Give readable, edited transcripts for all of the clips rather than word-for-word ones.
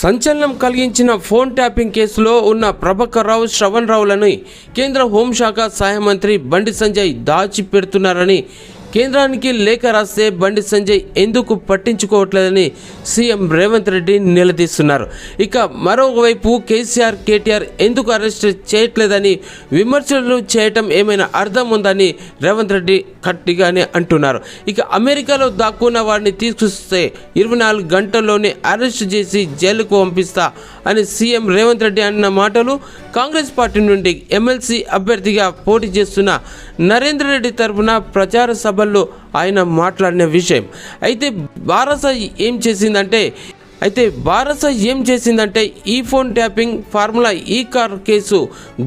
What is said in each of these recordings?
సంచలనం కలిగించిన phone tapping కేసులో ఉన్న ప్రభాకర్ రావు, శ్రవణ్ రావులను కేంద్ర హోంశాఖ సహాయ మంత్రి బండి సంజయ్ దాచిపెడుతున్నారని కేంద్రానికి లేఖ రాస్తే బండి సంజయ్ ఎందుకు పట్టించుకోవట్లేదని సీఎం రేవంత్ రెడ్డి నిలదీస్తున్నారు. ఇక మరోవైపు కేసీఆర్, కేటీఆర్ ఎందుకు అరెస్ట్ చేయట్లేదని విమర్శలు చేయటం ఏమైనా అర్థం ఉందని రేవంత్ రెడ్డి గట్టిగానే అంటున్నారు. ఇక అమెరికాలో దాక్కున్న వారిని తీసుకొస్తే 24 గంటల్లోనే అరెస్ట్ చేసి జైలుకు పంపిస్తా అని సీఎం రేవంత్ రెడ్డి అన్న మాటలు కాంగ్రెస్ పార్టీ నుండి ఎమ్మెల్సీ అభ్యర్థిగా పోటీ చేస్తున్న నరేందర్ రెడ్డి తరఫున ప్రచార సభల్లో ఆయన మాట్లాడిన విషయం. అయితే భారత ఏం చేసిందంటే ఈ ఫోన్ ట్యాపింగ్, ఫార్ములా ఈ కార్ కేసు,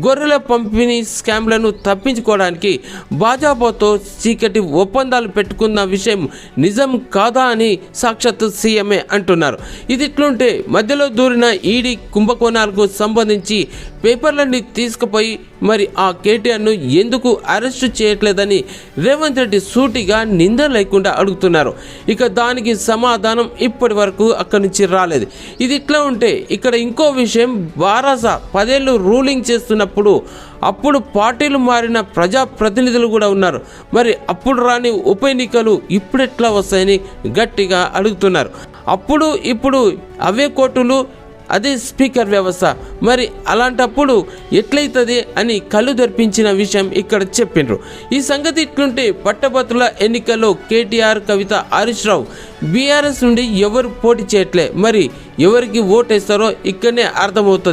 గొర్రెల పంపిణీ స్కామ్లను తప్పించుకోవడానికి భాజపాతో చీకటి ఒప్పందాలు పెట్టుకున్న విషయం నిజం కాదా అని సాక్షాత్తు సీఎంఏ అంటున్నారు. ఇది ఇట్లుంటే మధ్యలో దూరిన ఈడీ కుంభకోణాలకు సంబంధించి పేపర్లన్నీ తీసుకుపోయి మరి ఆ కేటీఆర్ను ఎందుకు అరెస్టు చేయట్లేదని రేవంత్ రెడ్డి సూటిగా నింద లేకుండా అడుగుతున్నారు. ఇక దానికి సమాధానం ఇప్పటి వరకు అక్కడి నుంచి రాలేదు. ఇది ఇట్లా ఉంటే ఇక్కడ ఇంకో విషయం, బారాస 10 ఏళ్ళు రూలింగ్ చేస్తున్నప్పుడు అప్పుడు పార్టీలు మారిన ప్రజాప్రతినిధులు కూడా ఉన్నారు. మరి అప్పుడు రాని ఉప ఎన్నికలు ఇప్పుడు ఎట్లా వస్తాయని గట్టిగా అడుగుతున్నారు. అప్పుడు ఇప్పుడు అవే కోర్టులు, అదే స్పీకర్ వ్యవస్థ, మరి అలాంటప్పుడు ఎట్లయితుంది అని కళ్ళు తెరిపించిన విషయం ఇక్కడ చెప్పిండ్రు. ఈ సంగతి ఇట్లుంటే పట్టభద్రుల ఎన్నికల్లో కేటీఆర్, కవిత, హరీష్ రావు బీఆర్ఎస్ నుండి ఎవరు పోటీ చేయట్లే. మరి ఎవరికి ఓటేస్తారో ఇక్కడనే అర్థమవుతుంది.